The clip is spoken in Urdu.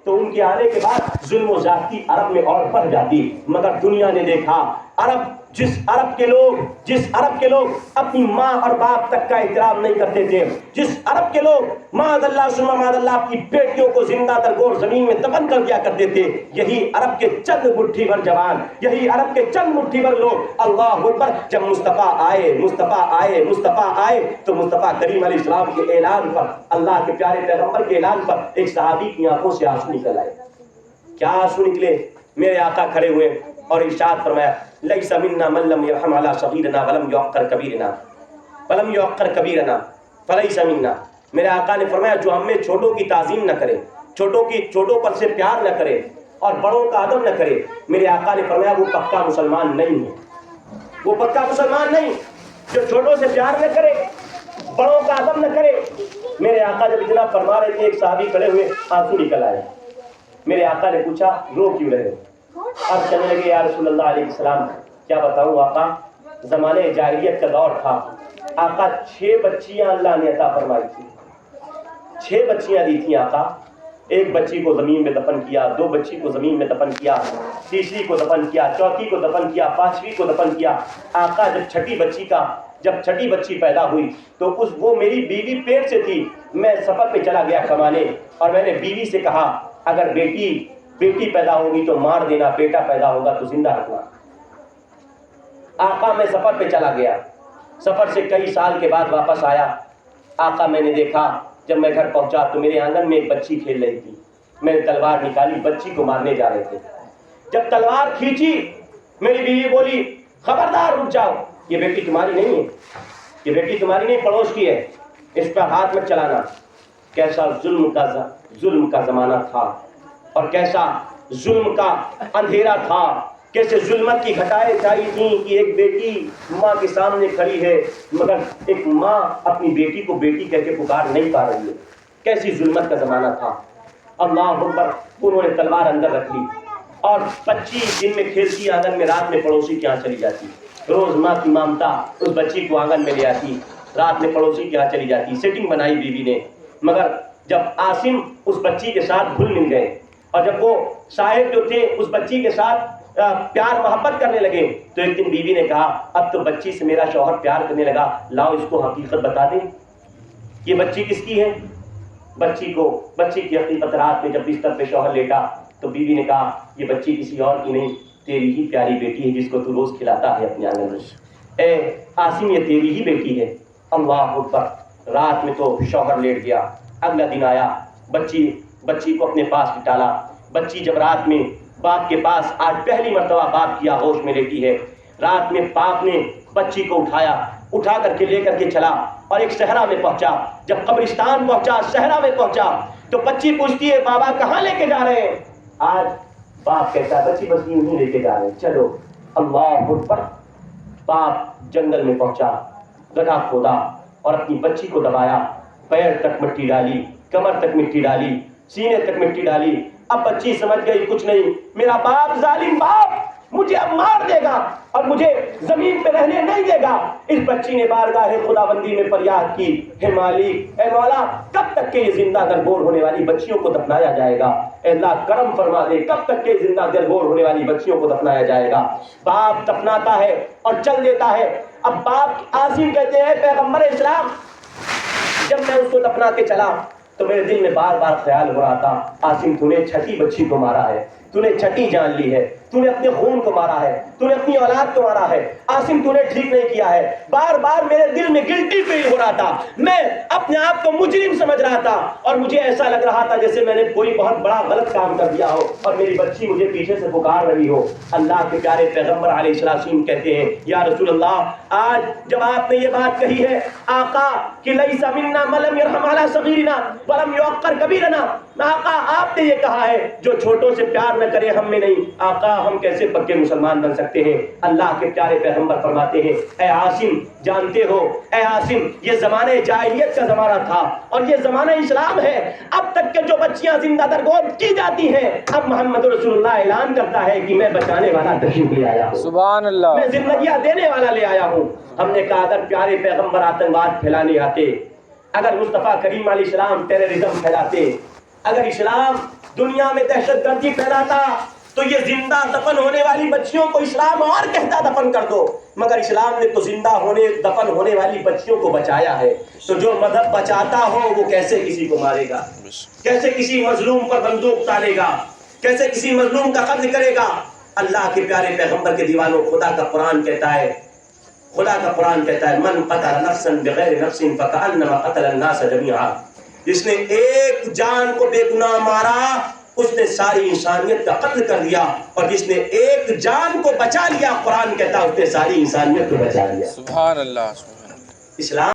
تو ان کے آنے کے بعد ظلم و زیادتی عرب میں اور بڑھ جاتی، مگر دنیا نے دیکھا جس عرب کے لوگ اپنی ماں اور باپ تک کا احترام نہیں کرتے تھے، جس عرب کے لوگ معاذ اللہ ثم معاذ اللہ اپنی بیٹیوں کو زندہ درگور زمین میں دفن کر دیا کرتے تھے، یہی عرب کے چند مٹھی بھر جوان، یہی عرب کے چند مٹھی بھر لوگ اللہ اکبر جب مصطفیٰ آئے تو مصطفیٰ کریم علیہ السلام کے اعلان پر، اللہ کے پیارے پیغمبر کے اعلان پر ایک صحابی کی آنکھوں سے آنسو نکل آئے۔ کیا آنسو نکلے؟ میرے آقا کھڑے ہوئے اور ارشاد فرمایا لیس منا من لم یرحم علی صغیرنا ولم یعقر کبیرنا فلیس منا۔ میرے آقا نے فرمایا جو ہم میں چھوٹوں کی تعظیم نہ کرے، چھوٹوں پر سے پیار نہ کرے اور بڑوں کا ادب نہ کرے، میرے آقا نے فرمایا وہ پکا مسلمان نہیں ہے، وہ پکا مسلمان نہیں جو چھوٹوں سے پیار نہ کرے، بڑوں کا ادب نہ کرے۔ میرے آقا جب اتنا فرما رہے تھے ایک صحابی کھڑے ہوئے آنسو نکل آئے۔ میرے آقا نے پوچھا رو کیوں رہے؟ اب کہنے لگے یا رسول اللہ علیہ السلام کیا بتاؤں آقا، زمانے جاہلیت کا دور تھا، آقا 6 بچیاں اللہ نے عطا فرمائی تھی، 6 بچیاں دی تھیں آقا، ایک بچی کو زمین میں دفن کیا، 2 بچی کو زمین میں دفن کیا، تیسری کو دفن کیا، چوتھی کو دفن کیا، 5ویں کو دفن کیا۔ آقا جب چھٹی بچی پیدا ہوئی تو وہ میری بیوی پیٹ سے تھی، میں سفر پہ چلا گیا کمانے اور میں نے بیوی سے کہا اگر بیٹی پیدا ہوگی تو مار دینا، بیٹا پیدا ہوگا تو زندہ رکھنا۔ آقا میں سفر پہ چلا گیا، سفر سے کئی سال کے بعد واپس آیا، آقا میں نے دیکھا جب میں گھر پہنچا تو میرے آنگن میں ایک بچی کھیل رہی تھی، میں نے تلوار نکالی، بچی کو مارنے جا رہے تھے، جب تلوار کھینچی میری بیوی بولی خبردار رک جاؤ، یہ بیٹی تمہاری نہیں ہے، یہ بیٹی تمہاری نہیں پڑوس کی ہے، اس پر ہاتھ مت چلانا۔ کیسا ظلم کا زمانہ تھا اور کیسا ظلم کا اندھیرا تھا، کیسے ظلمت کی گھٹائیں چھائی تھیں کہ ایک بیٹی ماں کے سامنے کھڑی ہے مگر ایک ماں اپنی بیٹی کو بیٹی کہہ کے پکار نہیں پا رہی ہے، کیسی ظلمت کا زمانہ تھا۔ اللہ اکبر، انہوں نے تلوار اندر رکھ لی اور بچی دن میں کھیلتی آنگن میں، رات میں پڑوسی کے یہاں چلی جاتی، روز ماں کی ممتا اس بچی کو آنگن میں لے آتی، رات میں پڑوسی کے یہاں چلی جاتی، سیٹنگ بنائی بیوی نے، مگر جب عاصم اس بچی کے ساتھ گھل مل گئے اور جب وہ صاحب جو تھے اس بچی کے ساتھ پیار محبت کرنے لگے تو ایک دن بیوی نے کہا اب تو بچی سے میرا شوہر پیار کرنے لگا، لاؤ اس کو حقیقت بتا دیں یہ بچی کس کی ہے۔ بچی کی حقیقت رات میں جب بستر پہ شوہر لیٹا تو بیوی نے کہا یہ بچی کسی اور کی نہیں، تیری ہی پیاری بیٹی ہے جس کو تو روز کھلاتا ہے اپنے آنگن میں، اے عاصم یہ تیری ہی بیٹی ہے۔ اللہ اکبر، رات میں تو شوہر لیٹ گیا، اگلا دن آیا، بچی کو اپنے پاس بٹھالا، بچی جب رات میں باپ کے پاس آج پہلی مرتبہ باپ کی آغوش میں لیٹی ہے، رات میں باپ نے بچی کو اٹھا کر کے لے کر کے چلا اور ایک صحرا میں پہنچا، جب قبرستان پہنچا، صحرا میں پہنچا تو بچی پوچھتی ہے بابا کہاں لے کے جا رہے ہیں؟ آج باپ کہتا ہے بچی بس یوں ہی لے کے جا رہے ہیں، چلو۔ اللہ اکبر، باپ جنگل میں پہنچا، گڑھا کھودا اور اپنی بچی کو دبایا، پیر تک مٹی ڈالی، کمر تک مٹی ڈالی، سینے تک مٹی ڈالی۔ اب بچی سمجھ گئی کچھ نہیں، میرا باپ ظالم باپ مجھے اب مار دے گا اور مجھے زمین پہ رہنے نہیں دے گا۔ اس بچی نے بارگاہ خداوندی میں فریاد کی، اے مالک، اے مولا، کب تک کہ یہ زندہ درگور ہونے والی بچیوں کو دفنایا جائے گا؟ اے اللہ کرم فرما دے، کب تک کہ زندہ درگور ہونے والی بچیوں کو دفنایا جائے گا؟ باپ دفناتا ہے اور چل دیتا ہے۔ اب باپ عاصم کہتے ہیں پیغمبر اسلام جب میں اس کو دفنا کے چلا تو میرے دل میں بار بار خیال ہو رہا تھا عاصم تو نے چھٹی بچی کو مارا ہے، تو نے چھٹی جان لی ہے، تو نے اپنے خون کو مارا ہے، تو نے اپنی اولاد کو مارا ہے، عاصم تو نے ٹھیک نہیں کیا ہے۔ بار بار میرے دل میں گلٹی فیل ہو رہا تھا، میں اپنے آپ کو مجرم سمجھ رہا تھا اور مجھے ایسا لگ رہا تھا جیسے میں نے کوئی بہت بڑا غلط کام کر دیا ہو اور میری بچی مجھے پیچھے سے پکار رہی ہو۔ اللہ کے پیارے پیغمبر علیہ السلام کہتے ہیں یا رسول اللہ، آج جب آپ نے یہ بات کہی ہے آقا کہ لیس منا من لم یرحم علی صغیرنا ولم یعقر کبیرنا، آقا آپ نے یہ کہا ہے جو چھوٹوں سے پیار نہ کرے ہم میں نہیں، آقا ہم کیسے پکے مسلمان بن سکتے ہیں؟ اللہ کے پیارے پیغمبر فرماتے ہیں اے عاصم جانتے ہو، اے عاصم یہ زمانہ جاہلیت کا زمانہ تھا اور یہ زمانہ اسلام ہے، اب تک کے جو بچیاں زندہ درگور کی جاتی ہیں اب محمد رسول اللہ اعلان کرتا ہے کہ میں بچانے والا تشریف لے آیا ہوں، سبحان اللہ، میں زندگیاں دینے والا لے آیا ہوں۔ ہم نے کہا اگر پیارے پیغمبر آتنکواد پھیلانے آتے، اگر مصطفیٰ کریم علیہ السلام ٹیررزم پھیلاتے، اگر اسلام دنیا میں دہشت گردی پھیلاتا تو یہ زندہ دفن ہونے والی بچیوں کو اسلام اور کہتا دفن کر دو، مگر اسلام نے تو زندہ ہونے دفن ہونے والی بچیوں کو بچایا ہے۔ تو جو مذہب بچاتا ہو وہ کیسے کسی کو مارے گا، کیسے کسی مظلوم پر بندوق تارے گا، کیسے کسی مظلوم کا قتل کرے گا؟ اللہ کے پیارے پیغمبر کے دیوانوں، خدا کا قرآن کہتا ہے، خدا کا قرآن کہتا ہے من قتل نفسا بغیر نفس فکأنما قتل الناس جميعا، جس نے ایک جان کو بے گناہ مارا اس نے ساری انسانیت کا قتل کر دیا، اور جس نے ایک جان کو بچا لیا قرآن کہتا ہے اس نے ساری انسانیت کو بچا لیا۔ سبحان اللہ، سبحان اللہ۔ اسلام